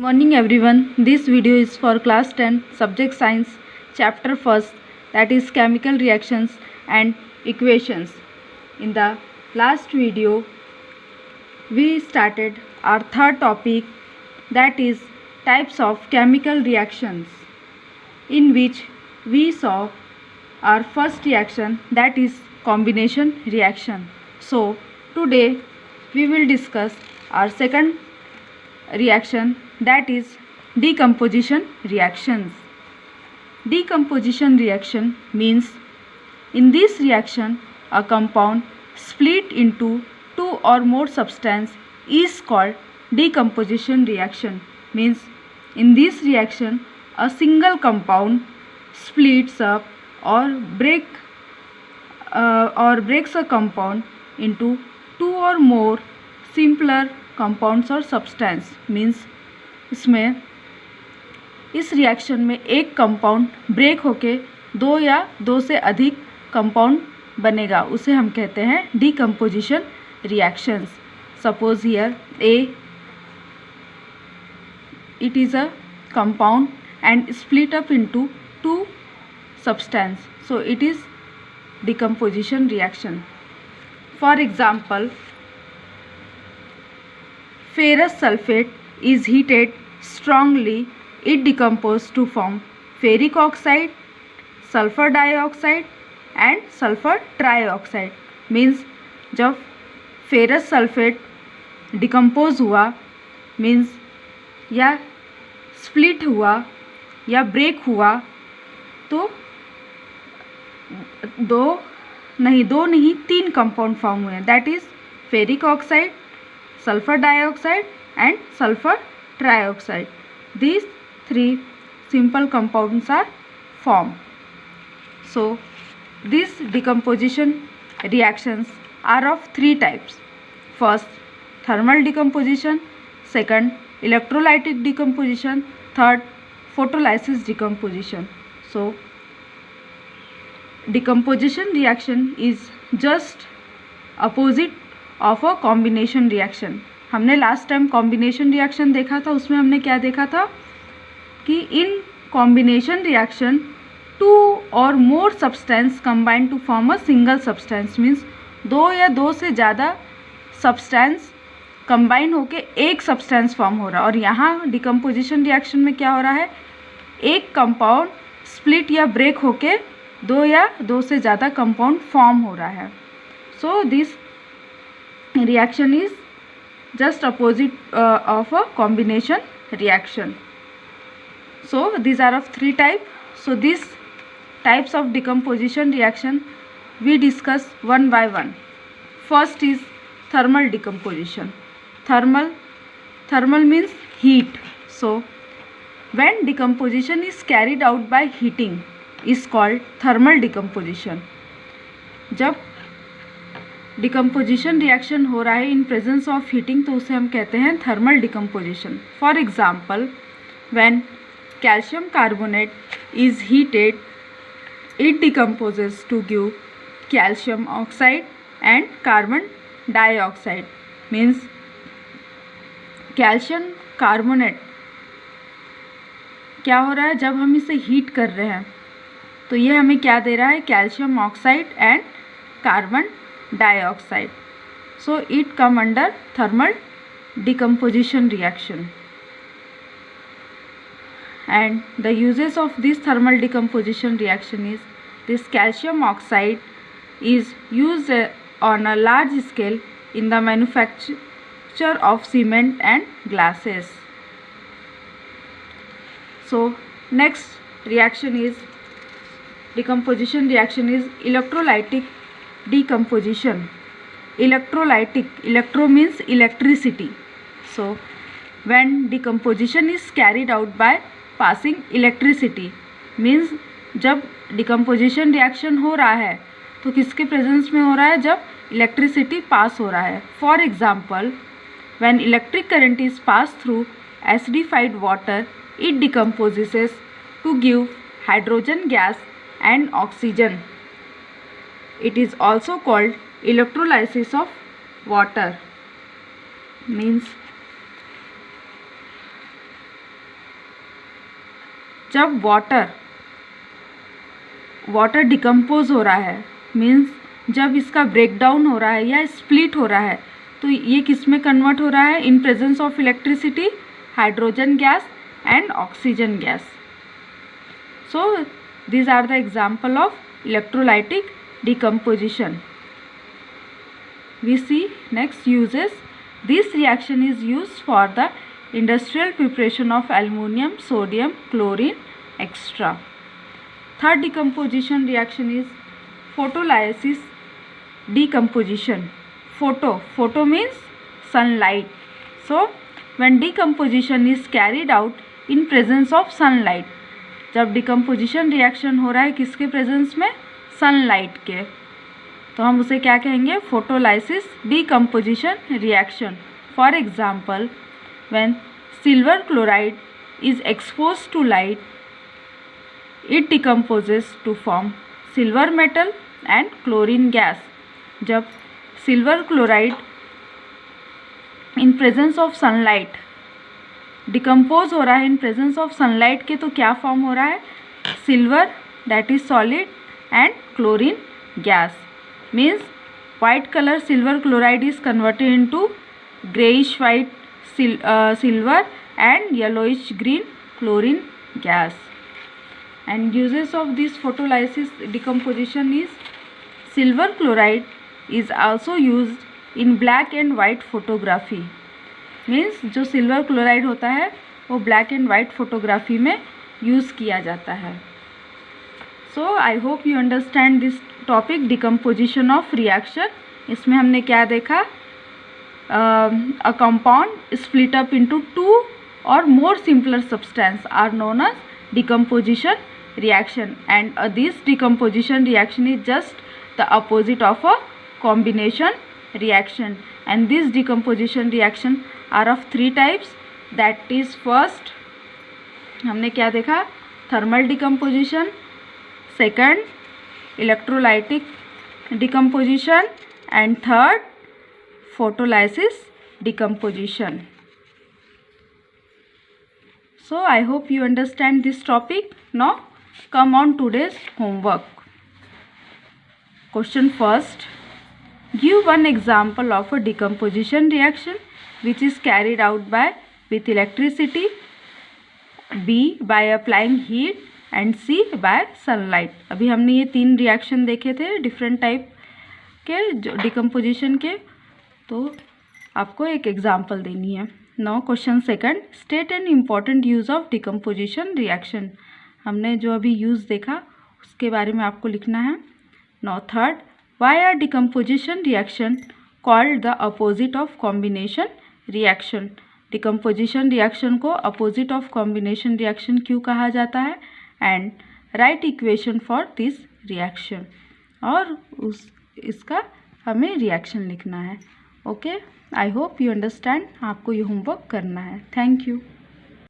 Morning everyone. This video is for class 10 subject science chapter 1st, that is chemical reactions and equations. In the last video we started our third topic, that is types of chemical reactions, in which we saw our first reaction, that is combination reaction. So today we will discuss our second reaction, that is decomposition reactions. Decomposition reaction means in this reaction a compound split into two or more substance is called decomposition reaction. Means in this reaction a single compound splits up or breaks a compound into two or more simpler compounds और substance. Means इसमें इस reaction में एक compound break होके दो या दो से अधिक कंपाउंड बनेगा, उसे हम कहते हैं decomposition reactions. Suppose here A, it is a compound and split up into two substance, so it is decomposition reaction. For example, ferrous sulfate is heated strongly, it decomposes to form ferric oxide, sulfur dioxide and sulfur trioxide. Means जब ferrous sulfate decompose हुआ, means या split हुआ या break हुआ, तो दो नहीं तीन कंपाउंड फॉर्म हुए, that is ferric oxide, sulfur dioxide and sulfur trioxide. These three simple compounds are formed. So these decomposition reactions are of three types. First, thermal decomposition. Second, electrolytic decomposition. Third, photolysis decomposition. So decomposition reaction is just opposite of a combination reaction. हमने last time combination reaction देखा था, उसमें हमने क्या देखा था कि in combination reaction two or more substance combine to form a single substance. Means दो या दो से ज़्यादा सब्सटेंस कंबाइन होके एक सब्सटेंस फॉर्म हो रहा है. और यहाँ डिकम्पोजिशन रिएक्शन में क्या हो रहा है, एक कंपाउंड स्प्लिट या ब्रेक होके दो या दो से ज़्यादा कंपाउंड फॉर्म हो रहा है. So this reaction is just opposite of a combination reaction. So these are of three types. So these types of decomposition reaction we discuss one by one. First is thermal decomposition. Thermal means heat. So when decomposition is carried out by heating is called thermal decomposition. जब decomposition reaction हो रहा है इन presence of heating, तो उसे हम कहते हैं thermal decomposition. For example, when calcium carbonate is heated it decomposes to give calcium oxide and carbon dioxide. Means calcium carbonate क्या हो रहा है, जब हम इसे हीट कर रहे हैं तो ये हमें क्या दे रहा है, calcium oxide and carbon dioxide. So it come under thermal decomposition reaction. And the uses of this thermal decomposition reaction is, this calcium oxide is used on a large scale in the manufacture of cement and glasses. So next reaction is decomposition reaction is electrolytic decomposition. Electrolytic, electro means electricity. So when decomposition is carried out by passing electricity, means जब decomposition reaction हो रहा है तो किसके presence में हो रहा है, जब इलेक्ट्रिसिटी पास हो रहा है. For example, when electric current is passed through acidified water, it decomposes to give hydrogen gas and oxygen. It is also called electrolysis of water. Means जब वाटर डिकम्पोज हो रहा है, मीन्स जब इसका breakdown हो रहा है या स्प्लिट हो रहा है, तो ये किस में कन्वर्ट हो रहा है? इन presence of electricity, hydrogen gas and oxygen gas. So these are the example of electrolytic decomposition. We see next uses. This reaction is used for the industrial preparation of aluminum, sodium, chlorine, etc. Third decomposition reaction is photolysis decomposition. Photo means sunlight. So when decomposition is carried out in presence of sunlight, जब decomposition reaction हो रहा है किसके presence में? Sunlight के, तो हम उसे क्या कहेंगे? Photolysis decomposition reaction. For example, when silver chloride is expose to light, it decomposes to form silver metal and chlorine gas. जब silver chloride in presence of sunlight decompose हो रहा है इन प्रेजेंस ऑफ सनलाइट के, तो क्या form हो रहा है? Silver that is solid and chlorine gas. Means white colour silver chloride is converted into greyish white silver and yellowish green chlorine gas. And uses of this photolysis decomposition is silver chloride is also used in black and white photography. Means जो silver chloride होता है वो black and white photography में use किया जाता है. So I hope you understand this topic decomposition of reaction. इसमें हमने क्या देखा? A compound split up into 2 or more simpler substance are known as decomposition reaction, and this decomposition reaction is just the opposite of a combination reaction. And this decomposition reaction are of 3 types. That is, first हमने क्या देखा? Thermal decomposition, second electrolytic decomposition and third photolysis decomposition. So I hope you understand this topic. Now come on today's homework. Question first. Give one example of a decomposition reaction which is carried out with electricity, B by applying heat and C by sunlight. अभी हमने ये 3 reaction देखे थे different type के decomposition के, तो आपको एक एग्जाम्पल देनी है. Now question second. State an important use of decomposition reaction. हमने जो अभी यूज़ देखा उसके बारे में आपको लिखना है. Now third. Why are decomposition reaction called the opposite of combination reaction? Decomposition reaction को opposite of combination reaction क्यों कहा जाता है? And write equation for this reaction. और इसका हमें reaction लिखना है. Okay, I hope you understand. आपको ये homework करना है. Thank you.